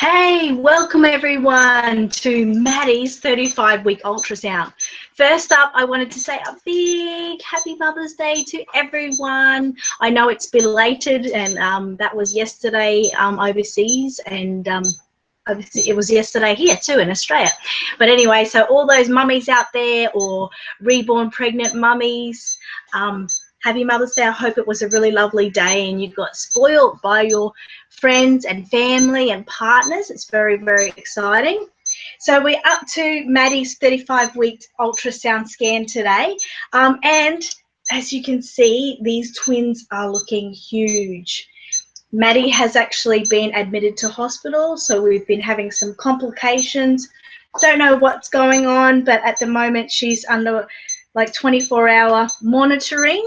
Hey, welcome everyone to Maddie's 35-week ultrasound. First up, I wanted to say a big happy Mother's Day to everyone. I know it's belated, and that was yesterday overseas, and it was yesterday here too in Australia. But anyway, so all those mummies out there, or reborn pregnant mummies, happy Mother's Day. I hope it was a really lovely day and you got spoiled by your friends and family and partners. It's very, very exciting. So we're up to Maddie's 35-week ultrasound scan today. And as you can see, these twins are looking huge. Maddie has actually been admitted to hospital, so we've been having some complications. Don't know what's going on, but at the moment she's under like 24-hour monitoring,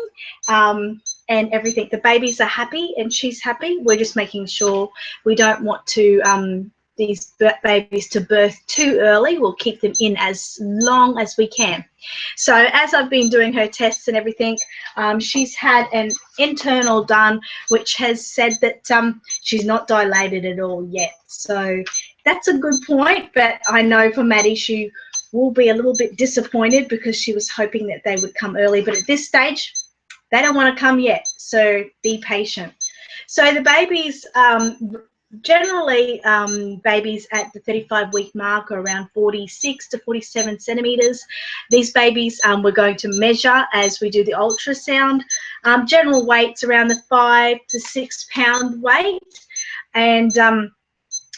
and everything. The babies are happy and she's happy. We're just making sure we don't want to these babies to birth too early. We'll keep them in as long as we can. So as I've been doing her tests and everything, she's had an internal done, which has said that she's not dilated at all yet. So that's a good point, but I know for Maddie, she will be a little bit disappointed because she was hoping that they would come early, but at this stage they don't want to come yet, so be patient. So the babies, generally babies at the 35-week mark are around 46 to 47 centimeters. These babies we're going to measure as we do the ultrasound. General weight's around the 5 to 6 pound weight, and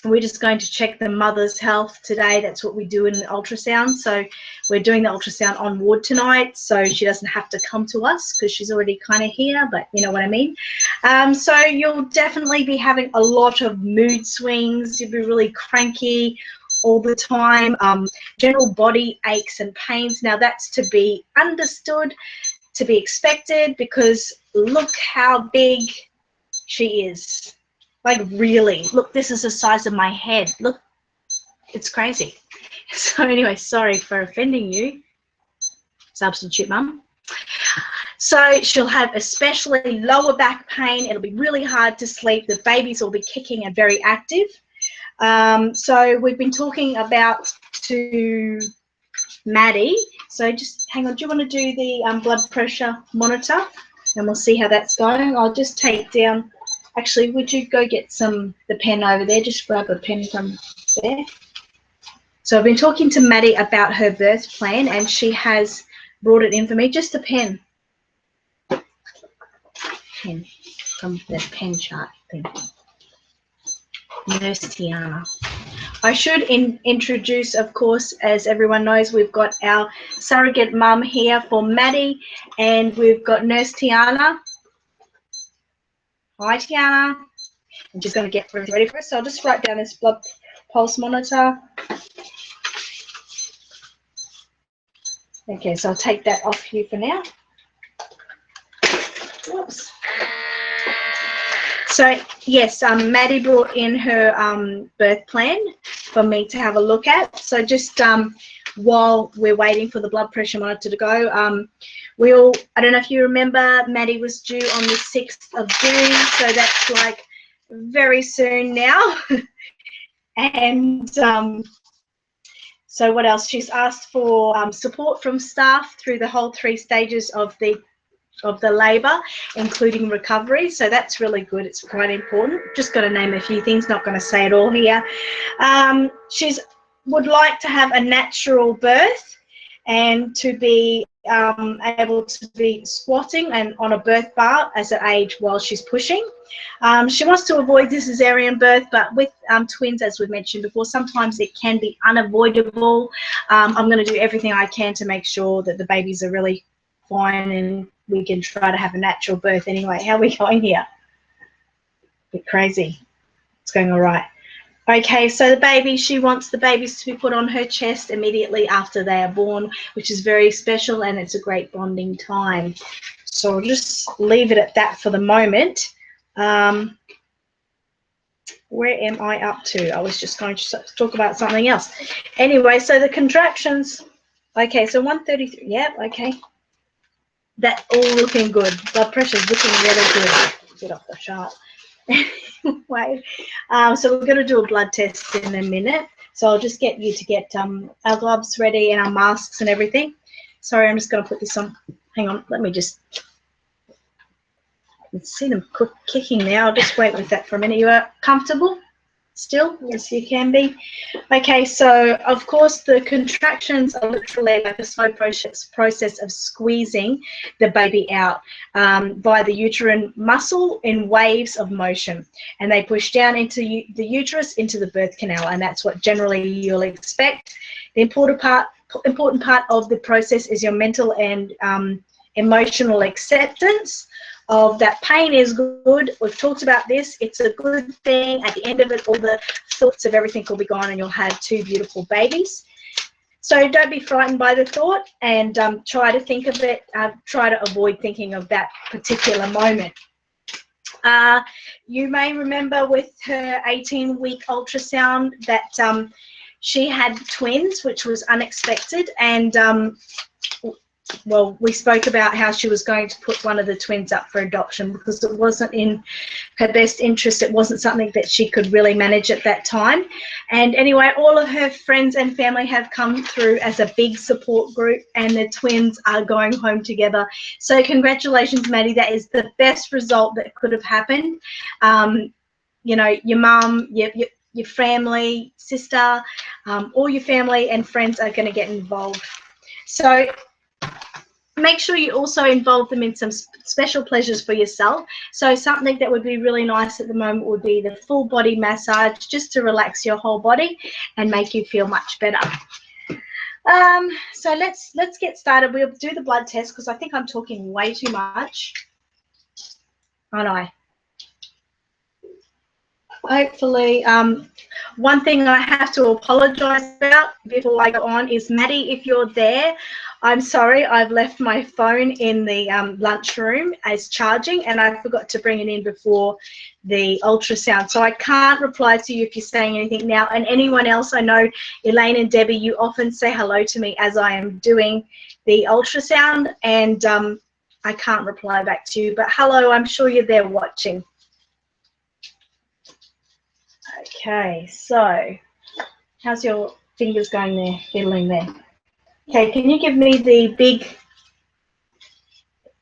we're just going to check the mother's health today. That's what we do in the ultrasound. So we're doing the ultrasound on ward tonight, so she doesn't have to come to us because she's already kind of here, but you know what I mean. So you'll definitely be having a lot of mood swings. You'll be really cranky all the time. General body aches and pains. Now that's to be understood, to be expected, because look how big she is. Like really, look, this is the size of my head. Look, it's crazy. So anyway, sorry for offending you, substitute mum. So she'll have especially lower back pain. It'll be really hard to sleep. The babies will be kicking and very active. So we've been talking about to Maddie. So just hang on, do you want to do the blood pressure monitor? And we'll see how that's going. I'll just take down. Actually, would you go get the pen over there? Just grab a pen from there. So I've been talking to Maddie about her birth plan, and she has brought it in for me. Just a pen. Pen from the pen chart thing. Nurse Tiana. I should introduce, of course, as everyone knows, we've got our surrogate mum here for Maddie, and we've got Nurse Tiana. Hi, Tiana. I'm just going to get everything ready for us. So I'll just write down this blood pulse monitor. Okay, so I'll take that off you for now. Whoops. So, yes, Maddie brought in her birth plan for me to have a look at. So just while we're waiting for the blood pressure monitor to go, I don't know if you remember, Maddie was due on the 6th of June, so that's like very soon now. And so what else? She's asked for support from staff through the whole 3 stages of the labour, including recovery. So that's really good. It's quite important. Just got to name a few things, not going to say it all here. She's would like to have a natural birth and to be able to be squatting and on a birth bar as an age while she's pushing. She wants to avoid the cesarean birth, but with twins, as we've mentioned before, sometimes it can be unavoidable. I'm going to do everything I can to make sure that the babies are really fine and we can try to have a natural birth anyway. How are we going here? A bit crazy. It's going all right. Okay, so the baby, she wants the babies to be put on her chest immediately after they are born, which is very special and it's a great bonding time. So I'll just leave it at that for the moment. Where am I up to? I was just going to talk about something else. Anyway, so the contractions. Okay, so 133. Yep, okay. That's all looking good. Blood pressure is looking really good. Get off the chart. Anyway, so we're going to do a blood test in a minute. So I'll just get you to get our gloves ready and our masks and everything. Sorry, I'm just going to put this on. Hang on, let me just. I can see them kicking now. I'll just wait with that for a minute. You are comfortable still? Yes, you can be. Okay, so of course the contractions are literally like a slow process of squeezing the baby out by the uterine muscle in waves of motion, and they push down into the uterus into the birth canal, and that's what generally you'll expect. The important part of the process is your mental and emotional acceptance of that pain is good. We've talked about this. It's a good thing. At the end of it, all the thoughts of everything will be gone and you'll have two beautiful babies. So don't be frightened by the thought, and try to think of it, try to avoid thinking of that particular moment. You may remember with her 18-week ultrasound that she had twins, which was unexpected, and well, we spoke about how she was going to put one of the twins up for adoption because it wasn't in her best interest. It wasn't something that she could really manage at that time. And anyway, all of her friends and family have come through as a big support group, and the twins are going home together. So congratulations, Maddie. That is the best result that could have happened. You know, your mum, your family, sister, all your family and friends are going to get involved. So make sure you also involve them in some special pleasures for yourself. So something that would be really nice at the moment would be the full body massage, just to relax your whole body and make you feel much better. So let's get started. We'll do the blood test because I think I'm talking way too much. Aren't I? Hopefully, one thing I have to apologize about before I go on is, Maddie, if you're there, I'm sorry, I've left my phone in the lunchroom as charging, and I forgot to bring it in before the ultrasound. So I can't reply to you if you're saying anything now. And anyone else, I know, Elaine and Debbie, you often say hello to me as I am doing the ultrasound, and I can't reply back to you. But hello, I'm sure you're there watching. Okay, so how's your fingers going there, fiddling there? Okay, can you give me the big,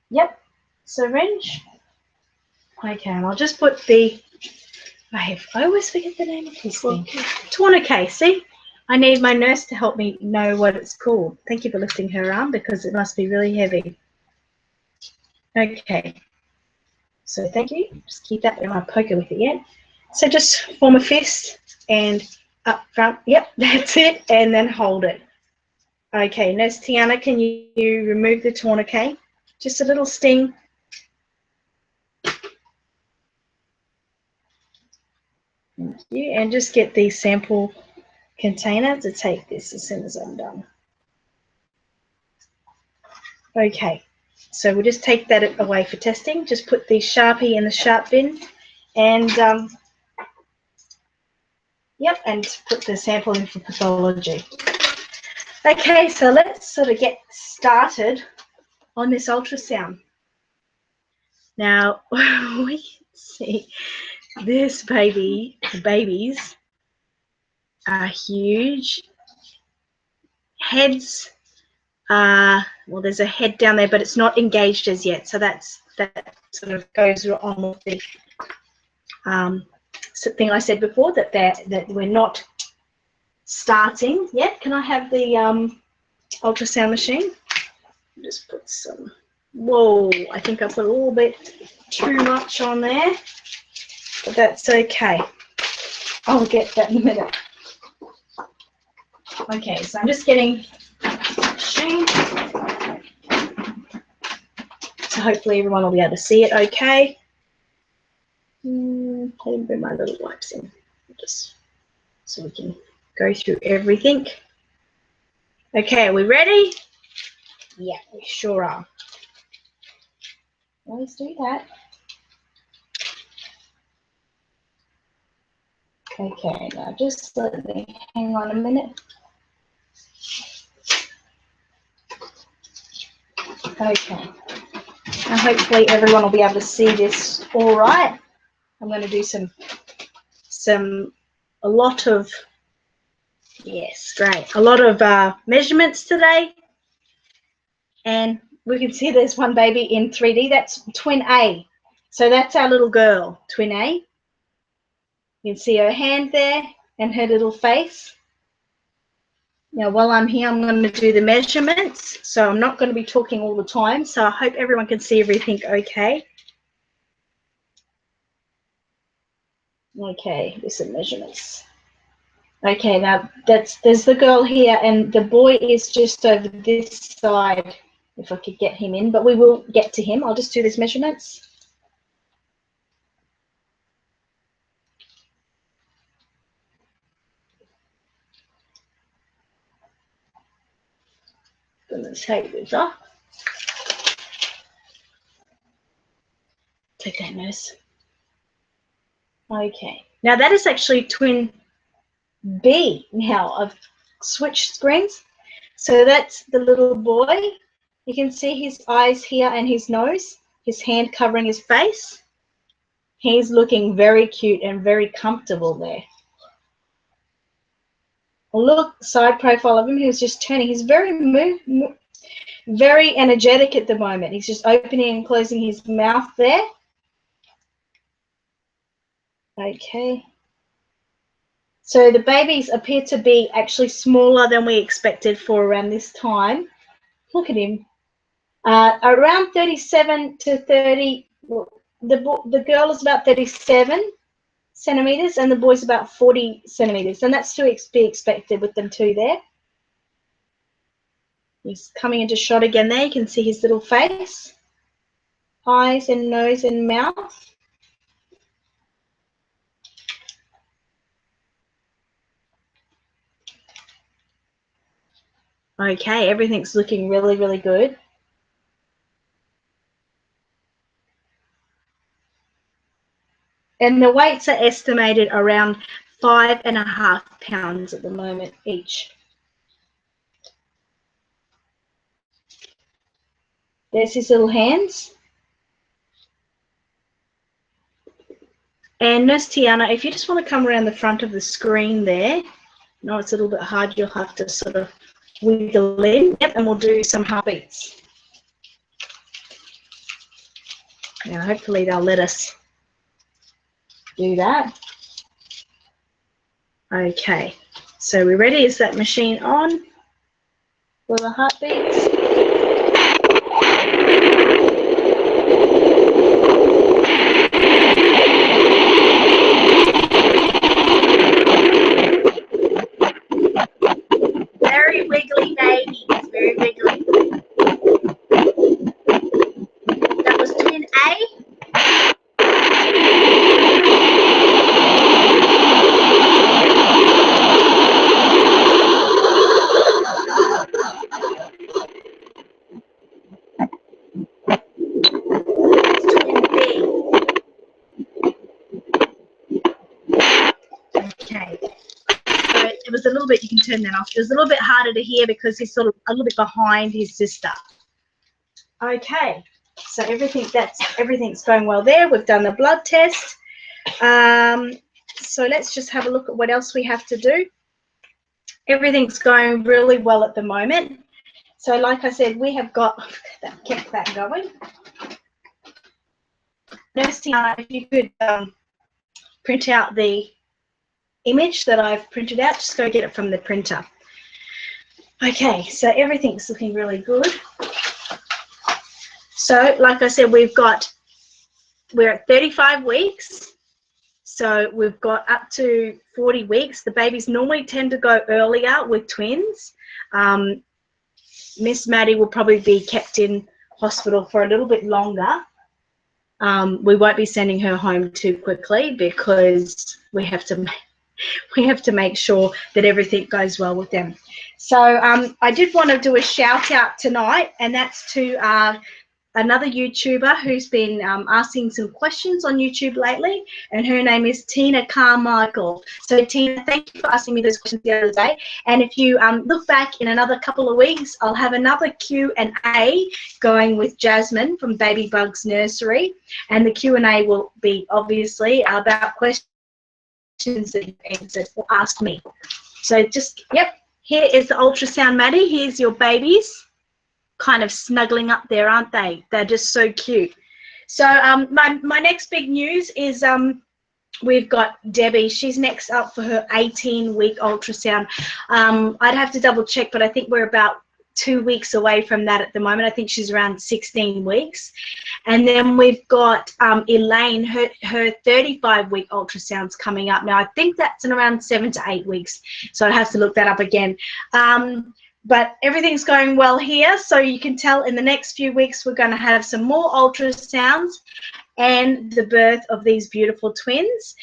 yep, syringe? Okay, and I'll just put the, I always forget the name of this thing. Tourniquet, see? I need my nurse to help me know what it's called. Thank you for lifting her arm because it must be really heavy. Okay, so thank you. Just keep that, I won't poke her with it yet. So just form a fist and up front, yep, that's it, and then hold it. Okay, Nurse Tiana, can you remove the tourniquet? Just a little sting. Thank you, and just get the sample container to take this as soon as I'm done. Okay, so we'll just take that away for testing. Just put the Sharpie in the sharp bin, and yep, and put the sample in for pathology. Okay, so let's sort of get started on this ultrasound. Now, we can see this baby, the babies are huge. Heads are, well, there's a head down there, but it's not engaged as yet. So that sort of goes on with the thing I said before, that we're not starting yet. Can I have the ultrasound machine? Just put some, whoa, I think I put a little bit too much on there, but that's okay. I'll get that in a minute. Okay, so I'm just getting the machine. So hopefully everyone will be able to see it okay. I didn't bring my little wipes in, just so we can go through everything. Okay, are we ready? Yeah, we sure are. Always do that. Okay, now just let me hang on a minute. Okay, now hopefully everyone will be able to see this all right. I'm going to do a lot of, yes, great, a lot of measurements today. And we can see there's one baby in 3D. That's twin A. So that's our little girl, twin A. You can see her hand there and her little face. Now, while I'm here, I'm going to do the measurements. So I'm not going to be talking all the time. So I hope everyone can see everything okay. Okay, there's some measurements. Okay, now there's the girl here, and the boy is just over this side, if I could get him in, but we will get to him. I'll just do these measurements. I'm going to take this off. Take that, nurse. Okay, now that is actually twin B. Now I've switched screens. So that's the little boy. You can see his eyes here and his nose, his hand covering his face. He's looking very cute and very comfortable there. Look, side profile of him, he was just turning. He's very energetic at the moment. He's just opening and closing his mouth there. Okay. So the babies appear to be actually smaller than we expected for around this time. Look at him. Around 37 to 30, the girl is about 37 centimeters and the boy's about 40 centimeters. And that's to be expected with them two there. He's coming into shot again there. You can see his little face, eyes and nose and mouth. Okay, everything's looking really, really good. And the weights are estimated around 5.5 pounds at the moment each. There's his little hands. And Nurse Tiana, if you just want to come around the front of the screen there, no, it's a little bit hard, you'll have to sort of wiggle in. Yep, and we'll do some heartbeats. Now, hopefully they'll let us do that. Okay, so we're ready. Is that machine on for the heartbeats? Very wiggly baby. It's very wiggly. That was twin A. Okay, so it was a little bit, you can turn that off. It was a little bit harder to hear because he's sort of a little bit behind his sister. Okay, so everything's going well there. We've done the blood test. So let's just have a look at what else we have to do. Everything's going really well at the moment. So like I said, we have kept that going. Nurse Tiana, if you could print out the image that I've printed out, just go get it from the printer. Okay, so everything's looking really good. So like I said, we're at 35 weeks. So we've got up to 40 weeks. The babies normally tend to go earlier with twins. Miss Maddie will probably be kept in hospital for a little bit longer. We won't be sending her home too quickly because we have to make sure that everything goes well with them. So I did want to do a shout out tonight, and that's to another YouTuber who's been asking some questions on YouTube lately, and her name is Tina Carmichael. So Tina, thank you for asking me those questions the other day. And if you look back in another couple of weeks, I'll have another Q&A going with Jasmine from Baby Bugs Nursery, and the Q&A will be obviously about questions that you answered or asked me. So just, yep, here is the ultrasound, Maddie. Here's your babies. Kind of snuggling up there, aren't they? They're just so cute. So my next big news is we've got Debbie. She's next up for her 18-week ultrasound. I'd have to double check, but I think we're about 2 weeks away from that at the moment. I think she's around 16 weeks. And then we've got Elaine, her 35-week ultrasound's coming up. Now, I think that's in around 7 to 8 weeks, so I'd have to look that up again. But everything's going well here, so you can tell in the next few weeks we're going to have some more ultrasounds and the birth of these beautiful twins,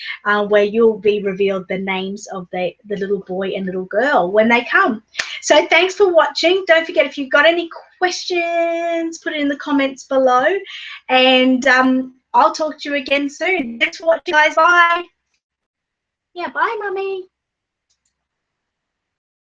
where you'll be revealed the names of the little boy and little girl when they come. So thanks for watching. Don't forget, if you've got any questions, put it in the comments below, and I'll talk to you again soon. Thanks for watching, guys. Bye. Yeah, bye, Mummy.